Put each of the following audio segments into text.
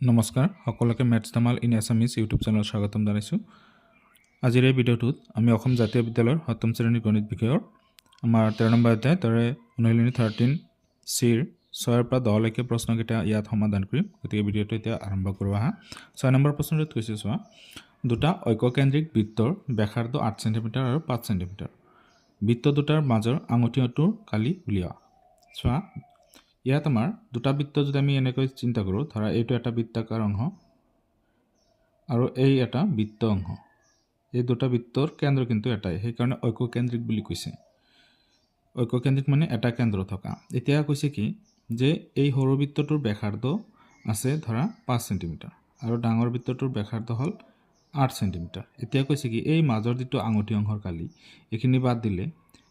নমস্কাৰ সকলোকে maths Dhamaal in Assamese YouTube চেনেলত স্বাগতম জনাইছোঁ। আজিৰ এই ভিডিঅ'টোত আমি অসম জাতীয় বিদ্যালয়ৰ সপ্তম শ্ৰেণীৰ গণিত বিষয়ৰ আমাৰ 13 নম্বৰ অধ্যায় তাৰে অনুশীলনী 13 চিৰ 6ৰ পৰা 10 লৈকে প্ৰশ্নকেইটা ইয়াত সমাধান কৰিম। গতিকে ভিডিঅ'টো এতিয়া আৰম্ভ কৰোঁ আহা। 6 নম্বৰ প্ৰশ্নটোত কৈছে চোৱা, দুটা ঐক্যকেন্দ্ৰিক বৃত্তৰ ব্যাসাৰ্ধ 8 সেণ্টিমিটাৰ আৰু 5 সেণ্টিমিটাৰ। বৃত্ত দুটাৰ মাজৰ আঙুঠিটোৰ কালি উলিওৱা। চোৱা, ইয়াত আমাৰ দুটা বৃত্ত যদি আমি এনেকৈ চিন্তা কৰোঁ, ধৰা এইটো এটা বৃত্তাকাৰ অংশ আৰু এই এটা বৃত্ত অংশ। এই দুটা বৃত্তৰ কেন্দ্ৰ কিন্তু এটাই, সেইকাৰণে ঐক্যকেন্দ্ৰিক বুলি কৈছে। ঐক্যকেন্দ্ৰিক মানে এটা কেন্দ্ৰ থকা। এতিয়া কৈছে কি যে এই সৰু বৃত্তটোৰ ব্যাসাৰ্ধ আছে ধৰা 5 সেণ্টিমিটাৰ আৰু ডাঙৰ বৃত্তটোৰ ব্যাসাৰ্ধ হ'ল 8 সেণ্টিমিটাৰ। এতিয়া কৈছে কি এই মাজৰ যিটো আঙুঠি অংশৰ কালি এইখিনি বাদ দিলে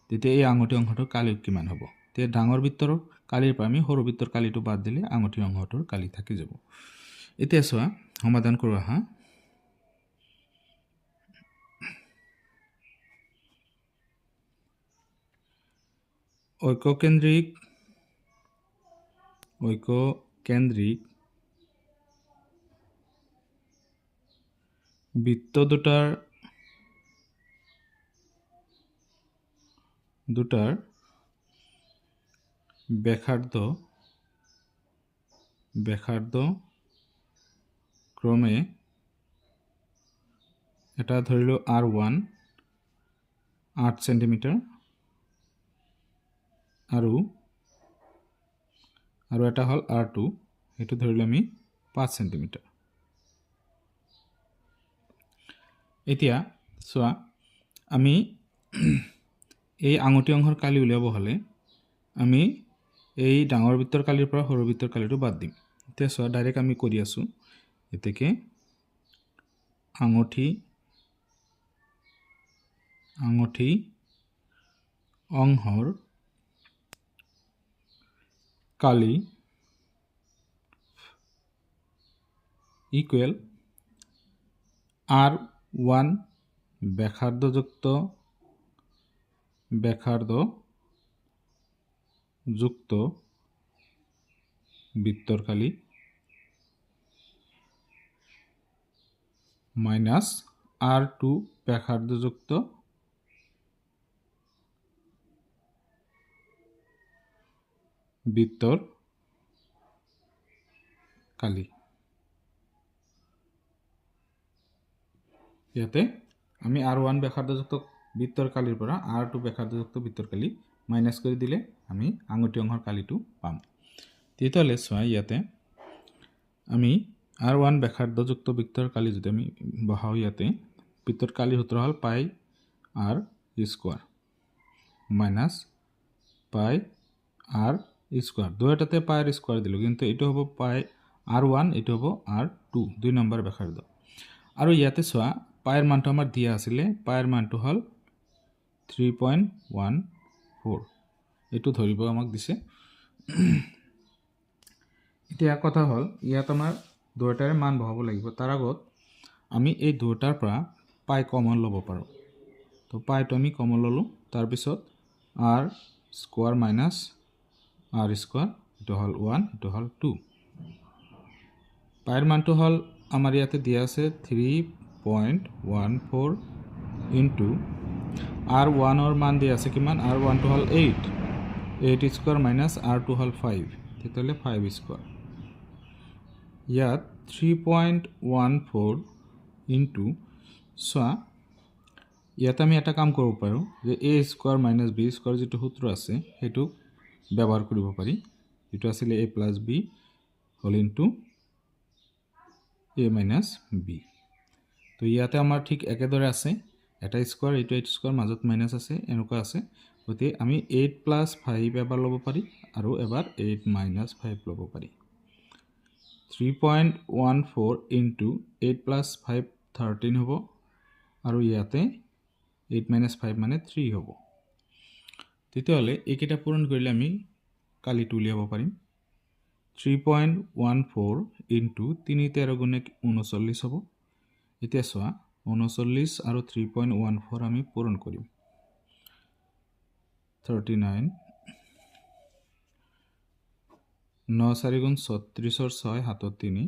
তেতিয়া এই আঙুঠি অংশটোৰ কালি কিমান হ'ব? তেতিয়া ডাঙৰ বৃত্তৰ কালিৰ পৰা আমি সৰু বৃত্তৰ কালিটো বাদ দিলে আঙুঠি অংশটোৰ কালি থাকি যাব। এতিয়া চোৱা, সমাধান কৰোঁ আহা। ঐক্যকেন্দ্ৰিক বৃত্ত দুটাৰ ব্যাসাৰ্ধ ক্ৰমে এটা ধৰিলোঁ R1 8 সেণ্টিমিটাৰ আৰু এটা হ'ল R2, সেইটো ধৰিলোঁ আমি 5 সেণ্টিমিটাৰ। এতিয়া চোৱা, আমি এই আঙুঠি অংশৰ কালি উলিয়াব হ'লে আমি এই ডাঙৰ বৃত্তৰ কালিৰ পৰা সৰু বৃত্তৰ কালিটো বাদ দিম। এতিয়া চোৱা, ডাইৰেক্ট আমি কৰি আছোঁ। এতেকে আঙুঠি অংশৰ কালি ইকুৱেল R1 ব্যাসাৰ্ধযুক্ত বৃত্তৰ কালি মাইনাছ R2 ব্যাসাৰ্ধযুক্ত বৃত্তৰ কালি। ইয়াতে আমি R1 ব্যাসাৰ্ধযুক্ত বৃত্তৰ কালিৰ পৰা R2 ব্যাসাৰ্ধযুক্ত বৃত্তৰ কালি মাইনাছ কৰি দিলে আমি আঙুঠি অংশৰ কালিটো পাম। তেতিয়াহ'লে চোৱা, ইয়াতে আমি R1 ব্যাসাৰ্ধযুক্ত বৃত্তৰ কালি যদি আমি বহাওঁ, ইয়াতে বৃত্তৰ কালিৰ সূত্ৰ হ'ল পাই R স্কোৱাৰ মাইনাছ পাই R স্কোৱাৰ। দুয়োটাতে পাই R স্কোৱাৰ দিলোঁ, কিন্তু এইটো হ'ব পাই R1, এইটো হ'ব R2, 2 নম্বৰ ব্যাসাৰ্ধ। আৰু ইয়াতে চোৱা, পাইৰ মানটো আমাৰ দিয়া আছিলে, পাইৰ মানটো হ'ল 3.14, এইটো ধৰিব আমাক দিছে। এতিয়া কথা হ'ল, ইয়াত আমাৰ দুয়োটাৰে মান বহাব লাগিব। তাৰ আগত আমি এই দুয়োটাৰ পৰা পাই কমন ল'ব পাৰোঁ। তো পাইটো আমি কমন ল'লোঁ, তাৰপিছত R square minus R square, এইটো হ'ল 1, এইটো হ'ল 2। পাইৰ মানটো হ'ল আমাৰ ইয়াতে দিয়া আছে 3.14 ইনটু R1ৰ মান দিয়া আছে কিমান? R1টো হ'ল 8 স্কোৱাৰ মাইনাছ R2 হ'ল 5, তেতিয়াহ'লে 5 স্কোৱাৰ। ইয়াত 3.14 ইনটু, চোৱা, ইয়াত আমি এটা কাম কৰিব পাৰোঁ যে A square minus B square যিটো সূত্ৰ আছে সেইটো ব্যৱহাৰ কৰিব পাৰি। যিটো আছিলে A প্লাছ B হ'ল ইনটু A মাইনাছ B। তো ইয়াতে আমাৰ ঠিক একেদৰে আছে, এটা স্কোৱাৰ, এইটো 8 স্কোৱাৰ, মাজত মাইনাছ আছে, এনেকুৱা আছে। গতিকে আমি 8 প্লাছ 5 এবাৰ ল'ব পাৰি আৰু এবাৰ 8 মাইনাছ 5 ল'ব পাৰি। 3.14 ইনটু 8 প্লাছ 5 13 হ'ব, আৰু ইয়াতে 8 মাইনাছ 5 মানে 3 হ'ব। তেতিয়াহ'লে এইকেইটা পূৰণ কৰিলে আমি কালিটো উলিয়াব পাৰিম। 3.14 ইনটু 3 13 গুণে 39 হ'ব। এতিয়া চোৱা, 39 আৰু 3.14 আমি পূৰণ কৰিম, 39, 9 4 গুণ 36, 6 7 3,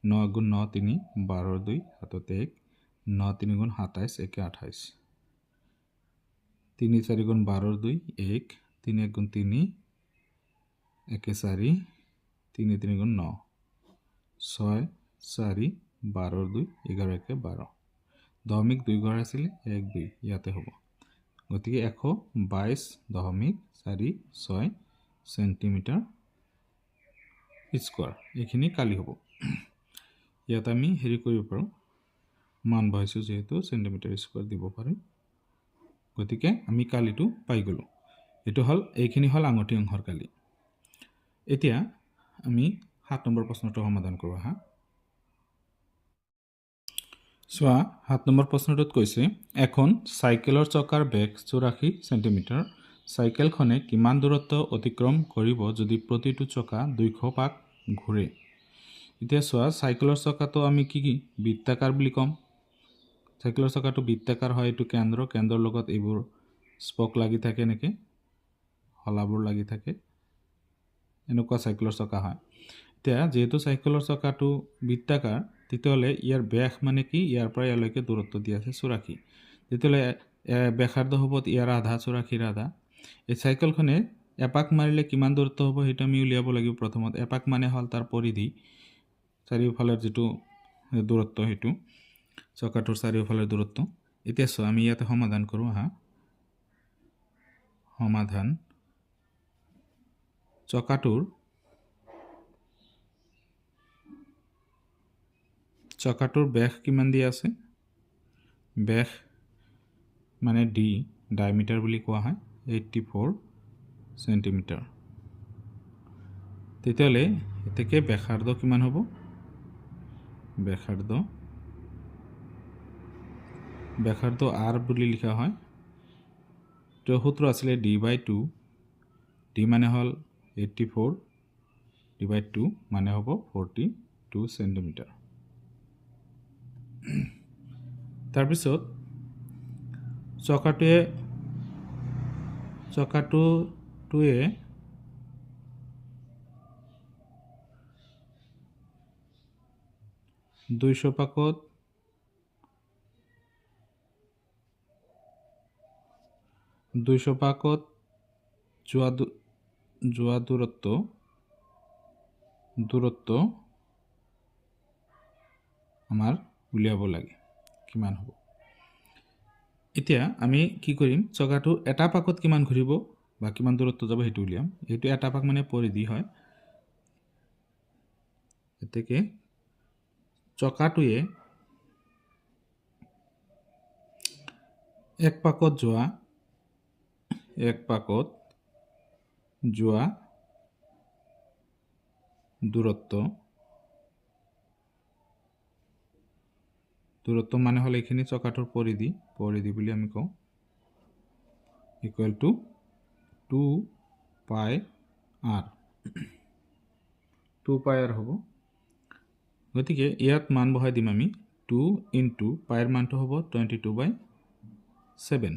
9 গুণ 9 3 12 2 হাততে 1 9 3 গুণ 27 1 28 3 4 গুণ 12 2 1 3 1 গুণ 3 1 4 3 3 গুণ 9 6 4 12 2 11 1 12 দশমিক 2 ঘৰ আছিল 1 2 ইয়াতে হ'ব গতিকে 122.46 সেন্টিমিটাৰ স্কয়াৰ এইখিনি কালি হ'ব ইয়াত আমি হেৰি কৰিব পাৰোঁ মান বহাইছো যেহেতু সেন্টিমিটাৰ স্কয়াৰ দিব পাৰিম গতিকে আমি কালিটো পাই গলো এটো হল এইখিনি হল আঙঠি অংশৰ কালি এতিয়া আমি 7 নম্বৰ প্ৰশ্নটো সমাধান কৰো হা সোয়া 7 নম্বৰ প্ৰশ্নটোত কৈছে এখন সাইকেলৰ চকাৰ বেগ 84 সেন্টিমিটাৰ সাইকেলখনে কিমান দূৰত্ব অতিক্ৰম কৰিব যদি প্ৰতিটো চকা 200 পাক ঘূৰে এতিয়া সোয়া সাইকেলৰ চকাটো আমি কি বৃত্তাকাৰ বুলি কম সাইকেলৰ চকাটো বৃত্তাকাৰ হয় এটো কেন্দ্ৰৰ লগত এইবোৰ স্পক লাগি থাকে নেকি হলাবোৰ লাগি থাকে এনেকুৱা সাইকেলৰ চকা হয় এতিয়া যেহেতু সাইকেলৰ চকাটো বৃত্তাকাৰ তেতিয়ালে ইয়াৰ ব্যাস মানে কি ইয়াৰ পৰা ইয়ালৈকে দূৰত্ব দিয়া আছে 84 তেতিয়ালে ব্যাসাৰ্ধ হ'ব ইয়াৰ আধা 84 আধা এই সাইকেলখনে এপাক মাৰিলে কিমান দূৰত্ব হ'ব হেটো আমি উলিয়াব লাগিব প্ৰথমত এপাক মানে হল তাৰ পৰিধি চাৰিওফালৰ যেটো দূৰত্ব হেতু চকাটোৰ চাৰিওফালৰ দূৰত্ব এতিয়া আমি ইয়াতে সমাধান কৰো হা সমাধান চকাটোৰ ব্যাস কিমান দিয়া আছে ব্যাস মানে ডি ডায়ামিটাৰ বুলি কোৱা হয় 84 সেন্টিমিটাৰ তেতিয়ালে এতেকে ব্যাসাৰ্ধ কিমান হ'ব ব্যাসাৰ্ধ r বুলি লিখা হয় তো সূত্র আছিল d/2 d মানে হল 84 d/2 মানে হ'ব 42 সেন্টিমিটাৰ তাৰ পিছত চকাটোৱে 200 পাকত যোৱা দূৰত্ব আমাৰ উলিয়াব লাগে কিমান হ'ব এতিয়া আমি কি কৰিম চকাটো এটা পাকত কিমান ঘূৰিব বা কিমান দূৰত্ব যাব হেতু উলিয়াম এটো এটা পাক মানে পৰিধি হয় এতেকে চকাটোৱে এক পাকত যোৱা দূৰত্ব মানে হল এইখিনি চকাটোৰ পৰিধি বুলি আমি কওঁ ইকুৱেল টু 2 পাই r 2 পাই r হ'ব গতিকে ইয়াত মান বহাই দিম আমি 2 ইনটু পাইৰ মানটো হ'ব 22/7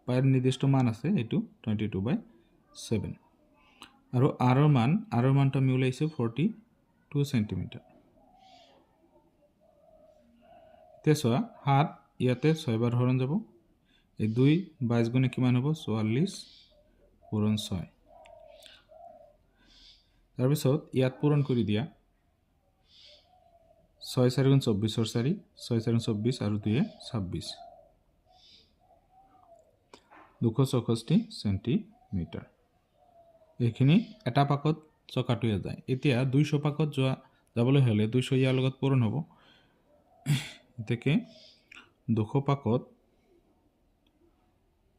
পাইৰ নিৰ্দিষ্ট মান আছে এটো 22/7 আৰু r ৰ মানটো আমি উলাইছো 42 সেন্টিমিটাৰ তেছোৱা 7 ইয়াতে 6 বাৰ হৰণ যাব এই 2 22 গুণে কিমান হ'ব 44 পূৰণ 6 তাৰ পিছত ইয়াত পূৰণ কৰি দিয়া 6 4 গুণ 24 4 6 4 24 আৰু 2 26 264 সেন্টিমিটাৰ এইখিনি এটা পাকত চকাটোৱে যায় এতিয়া 200 পাকত যাবলৈ হলে 200 ইয়াৰ লগত পূৰণ হ'ব এতেকে 200 পাকত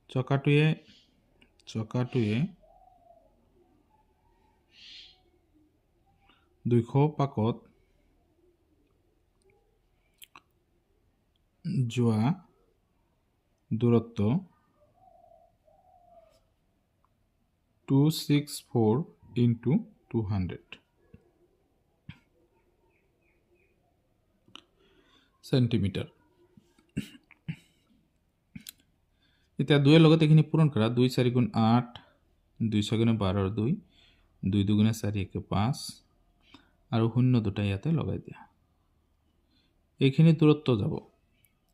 চকাটোৱে 200 পাকত যোৱা দূৰত্ব 264 into 200 সেন্টিমিটার এতিয়া 2 এর লগত এখানে পূরণ করা 2 4 গুণ 8 2 6 গুণ 12 2 2 2 গুণ 4 1 5 আর শূন্য দুটা ইয়াতে লগাই দিয়া এইখিনি দূৰত্ব যাব,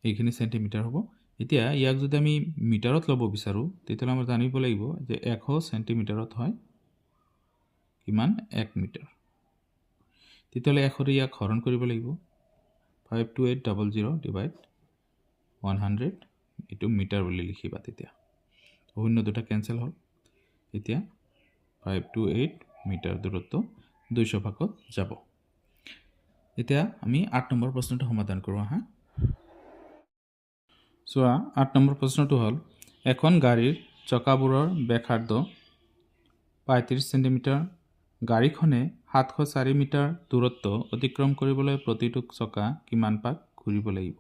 এইখিনি সেন্টিমিটাৰ হ'ব। এতিয়া ইয়াক যদি আমি মিটাৰত ল'ব বিচাৰোঁ তেতিয়াহ'লে আমাৰ জানিব লাগিব যে 100 সেন্টিমিটাৰত হয় কিমান 1 মিটাৰ। তেতিয়াহ'লে 100 ইয়াক হৰণ কৰিব লাগিব 52800 ডিভাইড 100 এইটো মিটাৰ বুলি লিখিবা। তেতিয়া শূন্য দুটা কেনসেল হ'ল। এতিয়া 528 মিটাৰ দূৰত্ব 200 ভাগত যাব। এতিয়া আমি 8 নম্বৰ প্ৰশ্নটো সমাধান কৰোঁ আহা। চোৱা 8 নম্বৰ প্ৰশ্নটো হ'ল এখন গাড়ীৰ চকাবোৰৰ ব্যাসাৰ্ধ 35 সেন্টিমিটাৰ। গাড়ীখনে 704 মিটাৰ দূৰত্ব অতিক্ৰম কৰিবলৈ প্ৰতিটো চকা কিমান পাক ঘূৰিব লাগিব।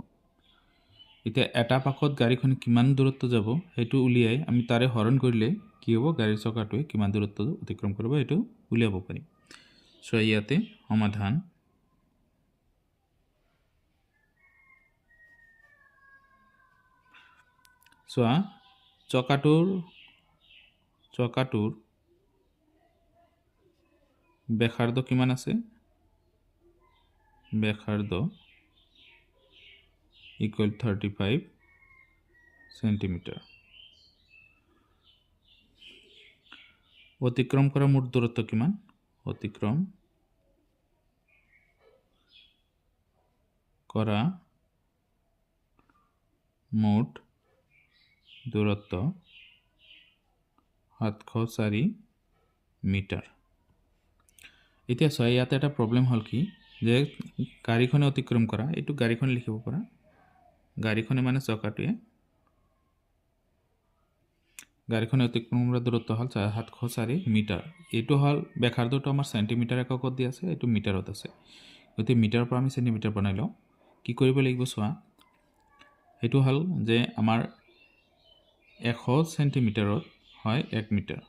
এতিয়া এটা পাকত গাড়ীখন কিমান দূৰত্ব যাব সেইটো উলিয়াই আমি তাৰে হৰণ কৰিলে কি হ'ব, গাড়ীৰ চকাটোৱে কিমান দূৰত্ব অতিক্ৰম কৰিব এইটো উলিয়াব পাৰিম। চোৱা ইয়াতে সমাধান। চোৱা চকাটোৰ ব্যাসাৰ্ধ কিমান আছে, ব্যাসাৰ্ধ ইকুৱেল 35 সেন্টিমিটাৰ। অতিক্ৰম কৰা মুঠ দূৰত্ব কিমান, অতিক্ৰম কৰা মুঠ দূৰত্ব 704 মিটাৰ। এতিয়া চোৱা ইয়াতে এটা প্ৰব্লেম হ'ল কি যে গাড়ীখনে অতিক্ৰম কৰা, এইটো গাড়ীখনে লিখিব পৰা, গাড়ীখনে মানে চকাটোৱে, গাড়ীখনে অতিক্ৰম কৰা দূৰত্ব হ'ল 704 মিটাৰ। এইটো হ'ল ব্যাসাৰ্ধটো আমাৰ সেন্টিমিটাৰ এককত দি আছে, এইটো মিটাৰত আছে। গতিকে মিটাৰৰ পৰা আমি সেন্টিমিটাৰ বনাই লওঁ। কি কৰিব লাগিব চোৱা, সেইটো হ'ল যে আমাৰ 100 সেন্টিমিটাৰত হয় 1 মিটাৰ,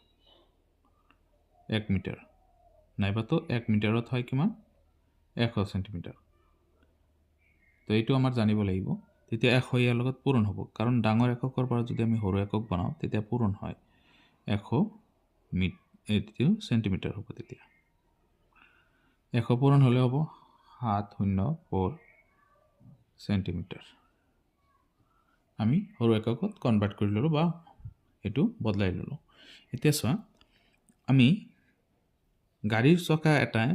1 মিটাৰ নাইবাতো 1 মিটাৰত হয় কিমান 100 সেন্টিমিটাৰ। তো এইটো আমাৰ জানিব লাগিব। তেতিয়া 100 ইয়াৰ লগত পূৰণ হ'ব, কাৰণ ডাঙৰ এককৰ পৰা যদি আমি সৰু একক বনাওঁ তেতিয়া পূৰণ হয়। 100 এইটো সেন্টিমিটাৰ হ'ব। তেতিয়া 100 পূৰণ হ'লে হ'ব 704 সেন্টিমিটাৰ। আমি সৰু এককত কনভাৰ্ট কৰি ল'লোঁ বা এইটো বদলাই ল'লোঁ। এতিয়া চোৱা আমি গাড়ীৰ চকা এটাই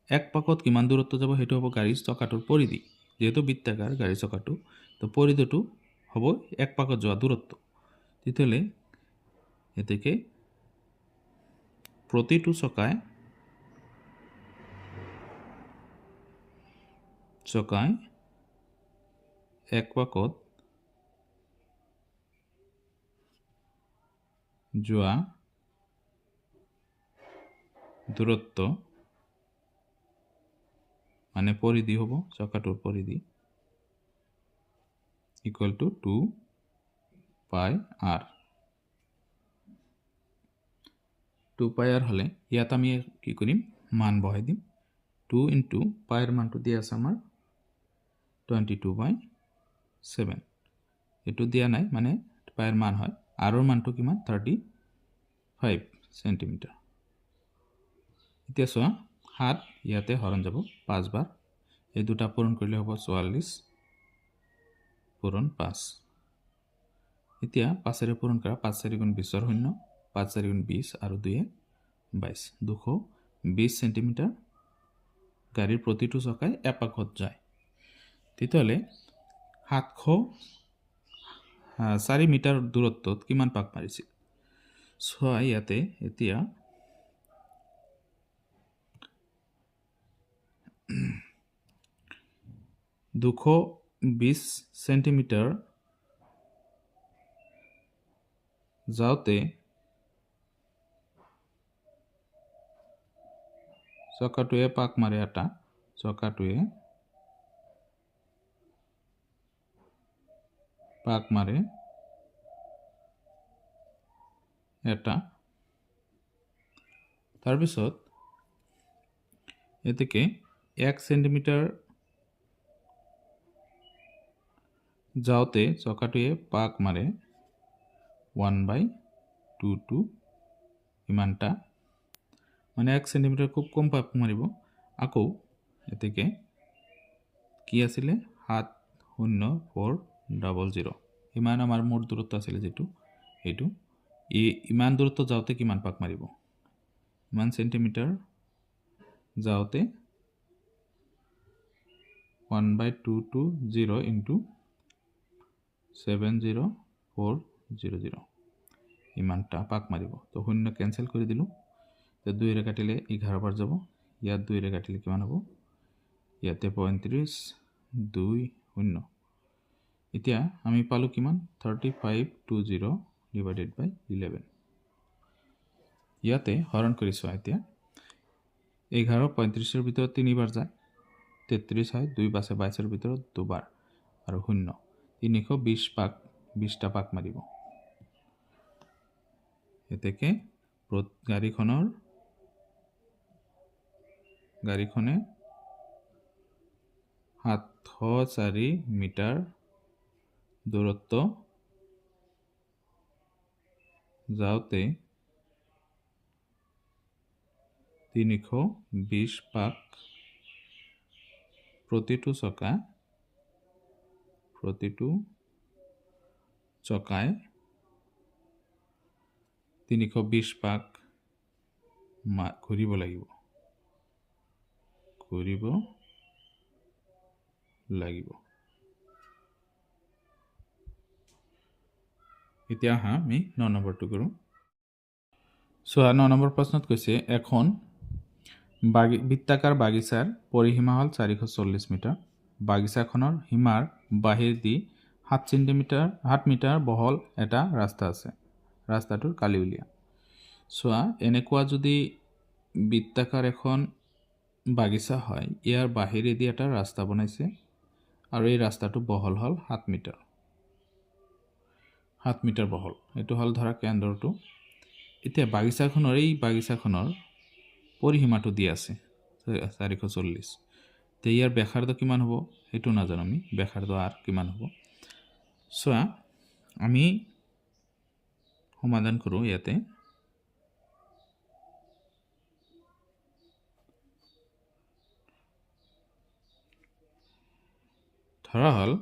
এক পাকত কিমান দূৰত্ব যাব সেইটো হ'ব গাড়ীৰ চকাটোৰ পৰিধি। যেহেতু বৃত্তাকাৰ গাড়ীৰ চকাটো, তো পৰিধিটো হ'ব এক পাকত যোৱা দূৰত্ব। তেতিয়াহ'লে এতেকে প্ৰতিটো চকাই এক পাকত যোৱা দূৰত্ব মানে পৰিধি হ'ব, চকাটোৰ পৰিধি ইকুৱেল টু 2 পাই r। 2 পাই r হ'লে ইয়াত আমি কি কৰিম, মান বহাই দিম। 2 ইনটু পাইৰ মানটো দিয়া আছে আমাৰ 22/7। এইটো দিয়া নাই, মানে পাইৰ মান হয়। আৰৰ মানটো কিমান 35 সেন্টিমিটাৰ। এতিয়া চোৱা 7 ইয়াতে হৰণ যাব 5 বাৰ, এই দুটা পূৰণ কৰিলে হ'ব 44 পূৰণ 5। এতিয়া 5ৰে পূৰণ কৰা, 5 4 গুণ 20ৰ শূন্য, 5 4 গুণ 20 আৰু 2 22, 220 সেন্টিমিটাৰ গাড়ীৰ প্ৰতিটো চকাই এপাকত যায়। তেতিয়াহ'লে 704 মিটাৰ দূৰত্বত কিমান পাক মাৰিছিল। চোৱা ইয়াতে এতিয়া 220 সেন্টিমিটাৰ যাওঁতে চকাটোৱে পাক মাৰে এটা, চকাটোৱে পাক মাৰে এটা। তাৰপিছত এতেকে 1 সেন্টিমিটাৰ যাওঁতে চকাটোৱে পাক মাৰে 1/2 ইমানটা, মানে 1 সেন্টিমিটাৰ খুব কম পাক মাৰিব। আকৌ এতেকে কি আছিলে 70400 ইমান আমাৰ মোৰ দূৰত্ব আছিলে যেটো এইটো ইমান দূৰত্ব যাওঁতে কিমান পাক মাৰিব ইমান সেন্টিমিটাৰ যাওঁতে 1/220 into 70400 ইমানটা পাক মাৰিব তো শূন্য ক্যান্সেল কৰি দিলো তো 2 ৰে কাটিলে 11 বাৰ যাব ইয়াত 2 ৰে কাটিলে কিমান হ'ব ইয়াতে 35 2 শূন্য এতিয়া আমি পালো কিমান 3520 divided by 11 ইয়াতে হৰণ কৰিছো এতিয়া 11 35 ৰ ভিতৰত 3 বাৰ যায় 33 হয় 2 বাছে 22 ৰ ভিতৰত 2 বাৰ আৰু শূন্য 320 পাক 20টা পাক মাৰিব এতেকে গাড়ীখনে 704 মিটাৰ দূৰত্ব যাওঁতে 320 পাক প্ৰতিটো চকায় 320 পাক ঘূৰিব লাগিব এতিয়া আমি 9 নম্বৰটো কৰো সো 9 নম্বৰ প্ৰশ্নত কৈছে এখন বৃত্তাকাৰ বাগিচাৰ পৰিসীমা হল 440 মিটাৰ বাগিচাখনৰ সীমাৰ বাহিৰ দি 7 মিটাৰ বহল এটা ৰাস্তা আছে ৰাস্তাটোৰ কালি উলিয়া সোয়া এনেকুৱা যদি বৃত্তাকাৰ এখন বাগিচা হয় ইয়াৰ বাহিৰেদি এটা ৰাস্তা বনাইছে আৰু এই ৰাস্তাটো বহল হল 7 মিটাৰ বহল এটো হল ধৰা কেন্দ্ৰটো এতিয়া বাগিচাখনৰ পৰিসীমাটো দি আছে 440 তে ইয়াৰ ব্যাসাৰ্ধ কিমান হ'ব এটো নাজানো আমি ব্যাসাৰ্ধ আৰ কিমান হ'ব সোয়া আমি সমাধান কৰো ইয়াতে ধৰা হল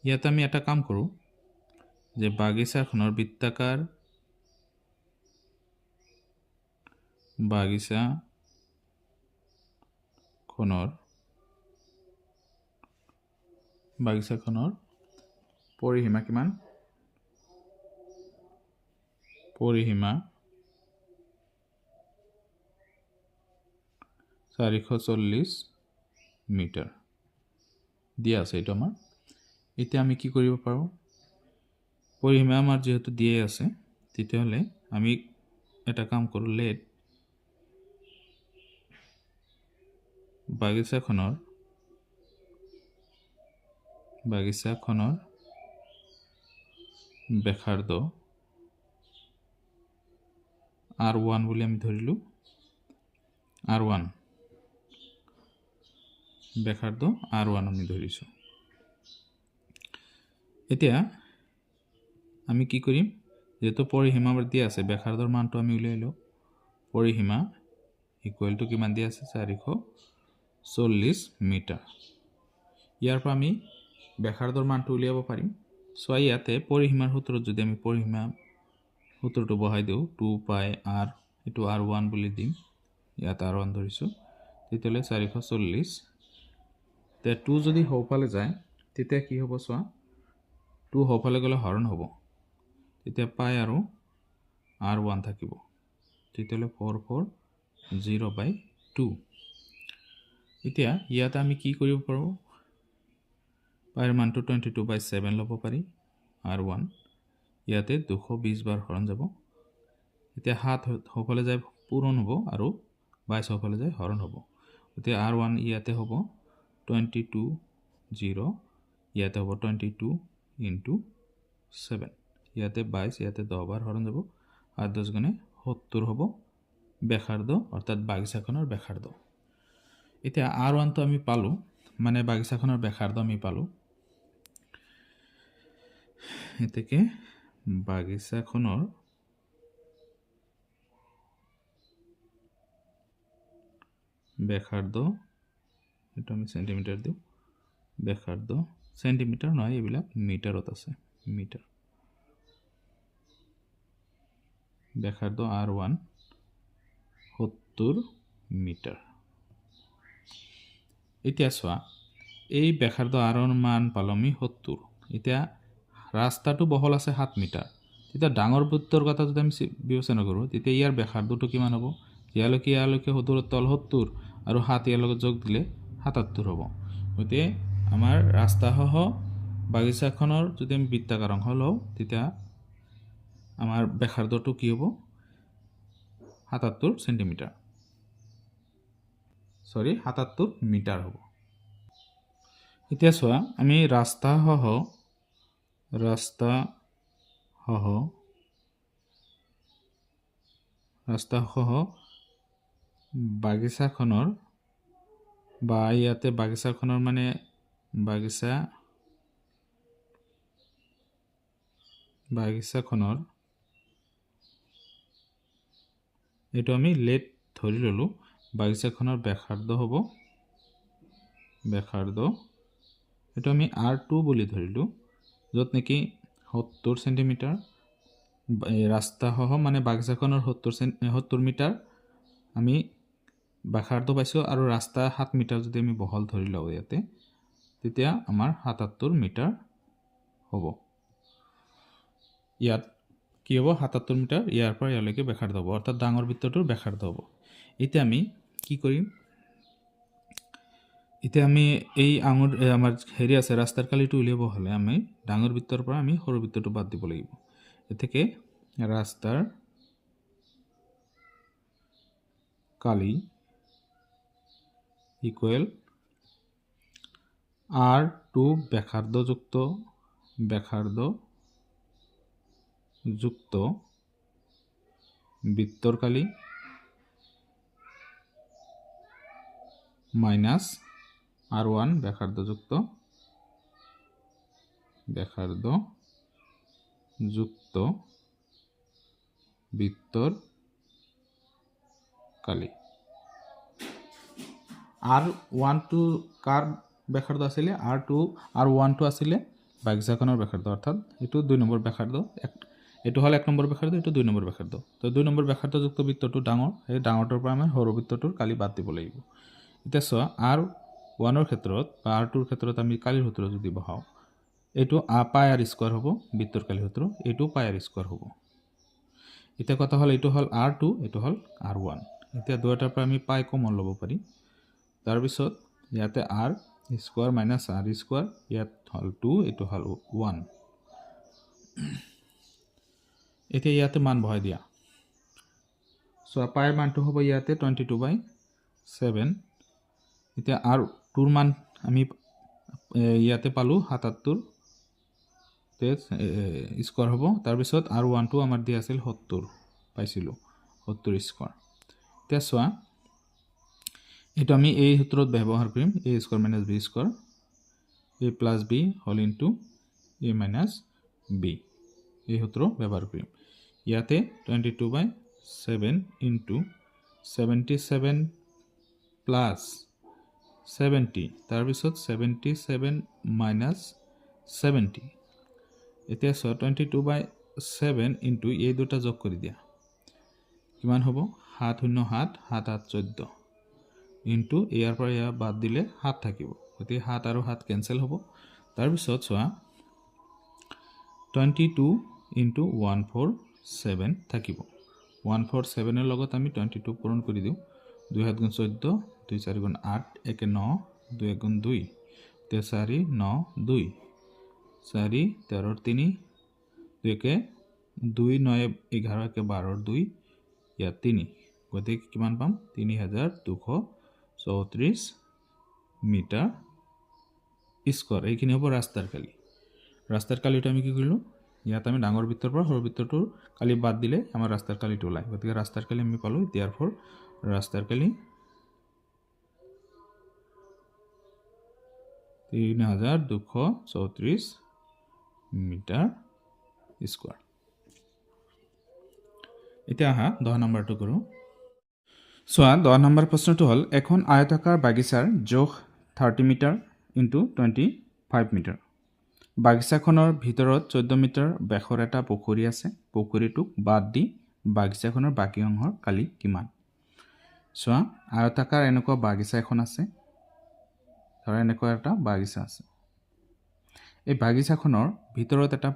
ইয়াতে আমি এটা কাম কৰো যে বাগিচাখনৰ বৃত্তাকাৰ বাগিচাখনৰ পৰিসীমা কিমান পৰিসীমা 440 মিটাৰ দিয়া আছে এটা আমাৰ এতিয়া আমি কি কৰিব পাৰো পৰিসীমা আমাৰ যেহেতু দিয়ে আছে তেতিয়াহলে আমি এটা কাম কৰো লেট বাগিচাখনৰ ব্যাসাৰ্ধ R1 বুলি আমি ধৰিলো R1 ব্যাসাৰ্ধ R1 আমি ধৰিছো এতিয়া আমি কি কৰিম যেহেতু পৰিসীমা দিয়া আছে ব্যাসাৰ্ধৰ মানটো আমি উলিয়াইলো পৰিসীমা ইকুৱেল টু কিমান দিয়া আছে 440 মিটাৰ ইয়াৰ পৰা আমি ব্যাসাৰ্ধৰ মানটো উলিয়াব পাৰিম সো ইয়াতে পৰিসীমাৰ সূত্ৰত যদি আমি পৰিসীমা সূত্ৰটো বহাই দিও 2 পাই r এটো r1 বুলি দিম ইয়াত r1 ধৰিছো তেতিয়ালে 440 তে 2 যদি হওফালে যায় তেতিয়া কি হ'ব সোৱা 2 হওফালে গলে হৰণ হ'ব তেতিয়া পাই আৰু r1 থাকিব তেতিয়ালে 440/2 এতিয়া ইয়াত আমি কি কৰিব পাৰো পাইৰ মানটো 22/7 লব পাৰি r1 ইয়াতে 220 বাৰ হৰণ যাব এতিয়া 7 হফালে যায় পূৰণ হ'ব আৰু 22 হফালে যায় হৰণ হ'ব এতিয়া r1 ইয়াতে হ'ব 220 ইয়াতে হ'ব 22 into 7 ইয়াতে 22 ইয়াতে 10 বাৰ হৰণ যাব আৰ 10 গুণে 70 হ'ব ব্যাসাৰ্ধ অৰ্থাৎ বাগিচাখনৰ ব্যাসাৰ্ধ এতিয়া r1 তো আমি পালো মানে বাগিচাখনৰ ব্যাসাৰ্ধ আমি পালো এতেকে বাগিচাখনৰ ব্যাসাৰ্ধ এটা আমি সেন্টিমিটাৰ দিওঁ ব্যাসাৰ্ধ সেন্টিমিটাৰ নয় এইবিলাক মিটাৰত আছে মিটাৰ ব্যাসাৰ্ধ R1 70 মিটাৰ এতিয়া চোৱা এই ব্যাসাৰ্ধ R1 মান পালো আমি 70 এতিয়া ৰাস্তাটো বহল আছে 7 মিটাৰ তেতিয়া ডাঙৰ বৃত্তৰ কথা যদি আমি বিবেচনা কৰো তেতিয়া ইয়াৰ ব্যাসাৰ্ধটো কিমান হ'ব ইয়ালৈকে 70 তল 70 আৰু 7 ইয়াৰ লগত যোগ দিলে 77 হ'ব গতিকে আমাৰ ৰাস্তাসহ বাগিচাখনৰ যদি আমি বৃত্তাকাৰ অংশ লওঁ তেতিয়া আমাৰ ব্যাসাৰ্ধটো কি হ'ব 77 সেন্টিমিটাৰ 77 মিটাৰ হ'ব এতিয়া চোৱা আমি ৰাস্তাসহ বাগিচাখনৰ বা ইয়াতে বাগিচাখনৰ মানে বাগিচাখনৰ এইটো আমি লেট ধৰি ললো বাগিচাখনৰ ব্যাসাৰ্ধ হ'ব এইটো আমি R2 বুলি ধৰিলো য'ত নেকি 70 সেন্টিমিটাৰ ৰাস্তাসহ মানে বাগিচাখনৰ 70 মিটাৰ আমি ব্যাসাৰ্ধ পাইছো আৰু ৰাস্তা 7 মিটাৰ যদি আমি বহল ধৰি লওঁ ইয়াতে তেতিয়া আমাৰ 77 মিটাৰ হ'ব ইয়াত কি হ'ব 77 মিটাৰ ইয়াৰ পৰা ইয়ালৈকে ব্যাসাৰ্ধ হ'ব অৰ্থাৎ ডাঙৰ বৃত্তটোৰ ব্যাসাৰ্ধ হ'ব এতিয়া আমি কি কৰিম এতিয়া আমি এই আমাৰ হেৰি আছে ৰাস্তাৰ কালিটো উলিয়াব হলে আমি ডাঙৰ বৃত্তৰ পৰা আমি সৰু বৃত্তটো বাদ দিব লাগিব এতেকে ৰাস্তাৰ কালি ইকুৱেল R2 ব্যাসাৰ্ধ যুক্ত বৃত্তৰ কালি মাইনাস R1 ব্যাসাৰ্ধ যুক্ত বৃত্তৰ কালি R1 কাৰ ব্যাসাৰ্ধ আছিলে R1 আছিলে বাগিচাখনৰ ব্যাসাৰ্ধ অৰ্থাৎ এটো 2 নম্বৰ ব্যাসাৰ্ধ এটো হল 1 নম্বৰ ব্যাসাৰ্ধ এটো 2 নম্বৰ ব্যাসাৰ্ধ তো 2 নম্বৰ ব্যাসাৰ্ধ যুক্ত বৃত্তটো ডাঙৰ এই ডাঙৰটোৰ পৰা আমি সৰু বৃত্তটোৰ কালি বাদ দিব লাগিব এতিয়া চোৱা R1 ৰ ক্ষেত্ৰত বা R2 ৰ ক্ষেত্ৰত আমি কালিৰ সূত্ৰ যদি বহাও এটো পাই R স্কয়াৰ হ'ব বৃত্তৰ কালিৰ সূত্ৰ এটো পাই R স্কয়ার হ'ব এতিয়া কথা হল এটো হল R2 এটো হল R1 এতিয়া দুটাৰ পৰা আমি পাই কমন ল'ব পাৰি তাৰ পিছত ইয়াতে R square minus R square ইয়াত হল 2 এটো হল 1 এতিয়া ইয়াতে মান বহাই দিয়া সো পাই মানটো হ'ব ইয়াতে 22/7 এতিয়া R2 ৰ মান আমি ইয়াতে পালো 77 তে স্কয়াৰ হ'ব তাৰ পিছত R1 টো আমাৰ দিয়া আছিল 70 পাইছিলো 70 স্কয়াৰ এতিয়া চোৱা এটো আমি এই সূত্ৰত ব্যৱহাৰ কৰিম a square minus b square a plus b whole into a minus b এই সূত্ৰ ব্যৱহাৰ কৰিম ইয়াতে 22/7 ইনটু 77 প্লাস 70 তাৰ পিছত 77 মাইনাস 70 এতিয়া 22/7 ইনটু এই দুটা যোগ কৰি দিয়া কিমান হ'ব 707 714 ইনটু ইয়াৰ পৰা ইয়া বাদ দিলে 7 থাকিব গতি 7 আৰু 7 কেনসেল হ'ব তাৰ পিছত চোৱা 22 ইনটু 147 থাকিব 147 এৰ লগত আমি 22 পূৰণ কৰি দিও 2 7 গুণ 14 2 4 গুণ 8 1 9 2 1 গুণ 2 তে 4 9 2 4 13 3 2 কে 2 9 11 কে 12 2 या 3 গতিকে কিমান পাম 3234 মিটাৰ স্কয়াৰ এইখিনি হ'ব ৰাস্তাৰ কালিটো আমি কি কৰিলো ইয়াত আমি ডাঙৰ বৃত্তৰ পৰা সৰু বৃত্তটোৰ কালি বাদ দিলে আমাৰ ৰাস্তাৰ কালিটো ওলাই গতিকে ৰাস্তাৰ কালি আমি পালো therefore ৰাস্তাৰ কালি 3234 মিটাৰ স্কয়াৰ এতিয়া আহা 10 নম্বৰটো কৰো সোয়া 10 নম্বৰ প্ৰশ্নটো হল এখন আয়তাকাৰ বাগিচাৰ জোখ 30 মিটাৰ ইনটু 25 মিটাৰ। বাগিচাখনৰ ভিতৰত 14 মিটাৰ ব্যাসৰ এটা পুখুৰী আছে। পুখুৰীটোক বাদ দি বাগিচাখনৰ বাকী অংশৰ কালি কিমান? চোৱা, আয়তাকাৰ এনেকুৱা বাগিচা এখন আছে। ধৰা এনেকুৱা এটা বাগিচা আছে। এই বাগিচাখনৰ ভিতৰত এটা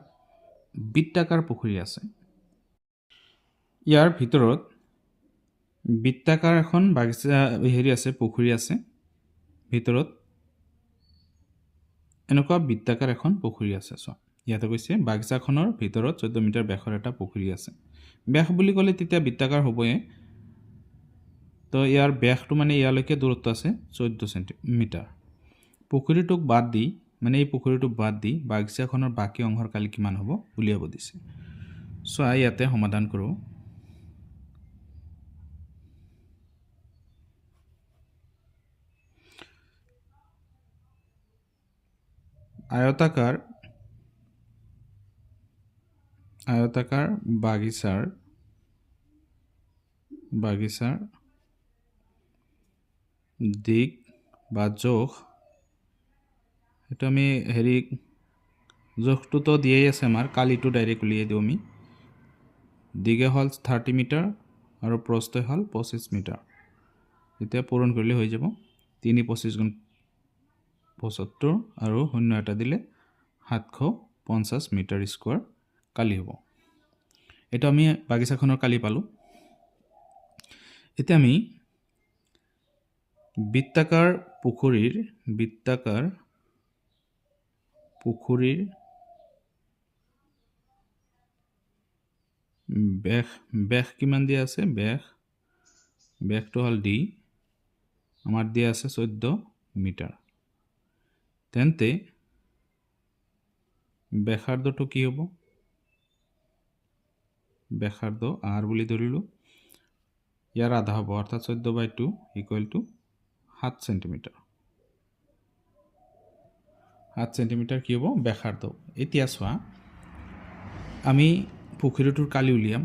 বৃত্তাকাৰ পুখুৰী আছে। ইয়াৰ ভিতৰত বৃত্তাকাৰ এখন বাগিচা আছে, পুখুৰী আছে। ভিতৰত এনেকুৱা বৃত্তাকাৰ এখন পুখুৰী আছে। চোৱা, ইয়াতে কৈছে বাগিচাখনৰ ভিতৰত 14 মিটাৰ ব্যাসৰ এটা পুখুৰী আছে। ব্যাস বুলি ক'লে তেতিয়া বৃত্তাকাৰ হ'বই। তো ইয়াৰ ব্যাসটো মানে ইয়ালৈকে দূৰত্ব আছে 14 চেণ্টিমিটাৰ। পুখুৰীটোক বাদ দি মানে এই পুখুৰীটোক বাদ দি বাগিচাখনৰ বাকী অংশৰ কালি কিমান হ'ব উলিয়াব দিছে। চোৱা, ইয়াতে সমাধান কৰোঁ। আয়তাকাৰ বাগিচাৰ দিক বা জোখ, এটা আমি জোখটোতো দিয়েই আছে আমাৰ, কালিটো ডাইৰেক্ট উলিয়াই দিওঁ আমি। দিগে হ'ল 30 মিটাৰ আৰু প্ৰস্থই হ'ল 25 মিটাৰ। এতিয়া পূৰণ কৰিলে হৈ যাব। 3 25 গুণ 75 আৰু 0 এটা দিলে 750 মিটাৰ স্কোৱাৰ কালি হ'ব। এটা আমি বাগিচাখনৰ কালি পালোঁ। এতিয়া আমি বৃত্তাকাৰ পুখুৰীৰ ব্যাস কিমান দিয়া আছে? ব্যাসটো হ'ল ডি, আমাৰ দিয়া আছে 14 মিটাৰ। তেন্তে ব্যাসাৰ্ধটো কি হ'ব? ব্যাসাৰ্ধ আৰ বুলি ধৰিলোঁ। ইয়াৰ আধা হ'ব, অৰ্থাৎ 14/2 ইকুৱেল টু 7 চেণ্টিমিটাৰ। 7 চেণ্টিমিটাৰ কি হ'ব? ব্যাসাৰ্ধ। এতিয়া চোৱা, আমি পুখুৰীটোৰ কালি উলিয়াম।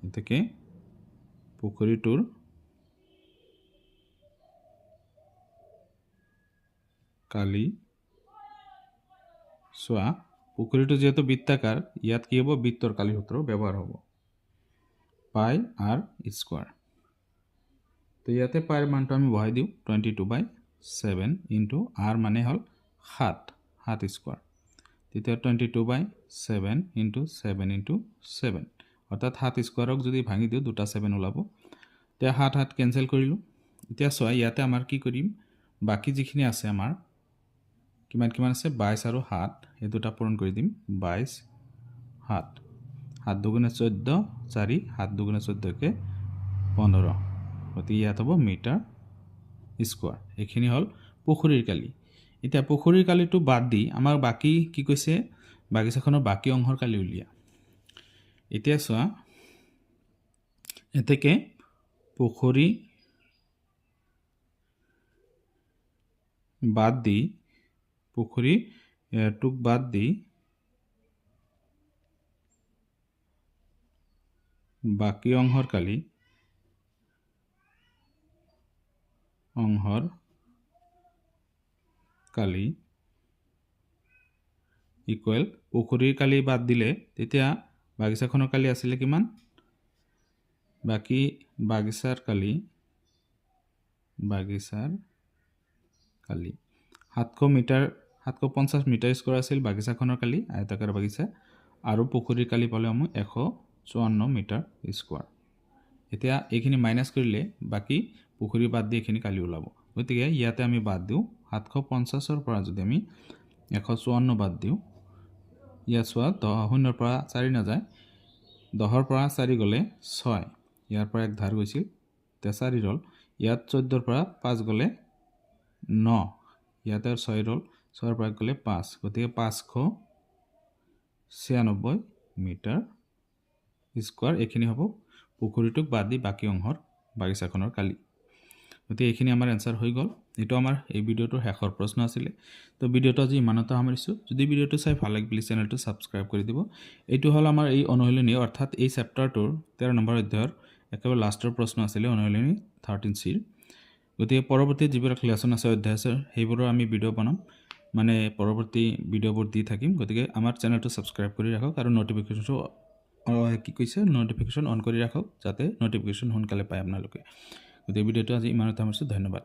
গতিকে পুখুৰীটোৰ কালি, চোৱা, পুখুৰীটো যিহেতু বৃত্তাকাৰ, ইয়াত কি হ'ব? বৃত্তৰ কালি সূত্ৰ ব্যৱহাৰ হ'ব, পাই আৰ স্কোৱাৰ। তো ইয়াতে পাইৰ মানটো আমি বহাই দিওঁ 22/7 ইনটু আৰ মানে হ'ল 7 স্কোৱাৰ। তেতিয়া 22/7 ইনটু 7 ইনটু 7, অৰ্থাৎ 7 স্কোৱাৰক যদি ভাঙি দিওঁ 2টা 7 ওলাব। এতিয়া 7 কেঞ্চেল কৰিলোঁ। এতিয়া চোৱা, ইয়াতে আমাৰ কি কৰিম? বাকী যিখিনি আছে আমাৰ কিমান আছে? 22 আৰু 7, এই দুটা পূৰণ কৰি দিম। 22 7 7 দুগুণে 14, 4 7 দুগুণে 14 15। গতিকে ইয়াত হ'ব মিটাৰ স্কোৱাৰ। এইখিনি হ'ল পুখুৰীৰ কালি। এতিয়া পুখুৰীৰ কালিটো বাদ দি আমাৰ বাকী কি কৈছে? বাগিচাখনৰ বাকী অংশৰ কালি উলিয়া। এতিয়া চোৱা, এতেকে পুখুৰীটোক বাদ দি বাকী অংশৰ কালি ইকুৱেল, পুখুৰীৰ কালি বাদ দিলে তেতিয়া বাগিচাখনৰ কালি আছিলে কিমান? বাগিচাৰ কালি 750 মিটাৰ স্কোৱাৰ আছিল বাগিচাখনৰ কালি, আয়তাকাৰ বাগিচা। আৰু পুখুৰীৰ কালি পালে আমি 154 মিটাৰ স্কোৱাৰ। এতিয়া এইখিনি মাইনাছ কৰিলে বাকী পুখুৰী বাদ দি এইখিনি কালি ওলাব। গতিকে ইয়াতে আমি বাদ দিওঁ 750ৰ পৰা যদি আমি 154 বাদ দিওঁ, ইয়াত চোৱা 0ৰ পৰা 4 নাযায়, 10ৰ পৰা 4 গ'লে 6, ইয়াৰ পৰা 1 ধাৰ গৈছিল, এতিয়া 4 ৰ'ল। ইয়াত 14ৰ পৰা 5 গ'লে 9, ইয়াতে 6 ৰ'ল, 6ৰ পৰা 1 গ'লে 5, গতিকে 596 মিটাৰ স্কোৱাৰ। এইখিনি হ'ব পুখুৰীটোক বাদ দি বাকী অংশৰ বাগিচাখনৰ কালি। গতিকে এইখিনি আমাৰ এনচাৰ হৈ গ'ল। এইটো আমাৰ এই ভিডিঅ'টোৰ শেষৰ প্ৰশ্ন আছিলে। তো ভিডিঅ'টো আজি ইমানতে সামৰিছোঁ। যদি ভিডিঅ'টো চাই ভাল লাগে প্লিজ চেনেলটো ছাবস্ক্ৰাইব কৰি দিব। এইটো হ'ল আমাৰ এই অনুশীলনী, অৰ্থাৎ এই চেপ্টাৰটোৰ 13 নম্বৰ অধ্যায়ৰ একেবাৰে লাষ্টৰ প্ৰশ্ন আছিলে, অনুশীলনী 13C। গতিকে পৰৱৰ্তী যিবিলাক লেসন আছে অধ্যায় আছে সেইবোৰৰ আমি ভিডিঅ' বনাম মানে পৰৱৰ্তী ভিডিঅ'বোৰ দি থাকিম গতিকে আমাৰ চেনেলটো সাবস্ক্ৰাইব কৰি ৰাখক আৰু নটিফিকেশন অন কৰি ৰাখক যাতে নটিফিকেশন সোনকালে পায় আপোনালোকে গতিকে ভিডিঅ'টো আজি ইমানতে সামৰিছোঁ ধন্যবাদ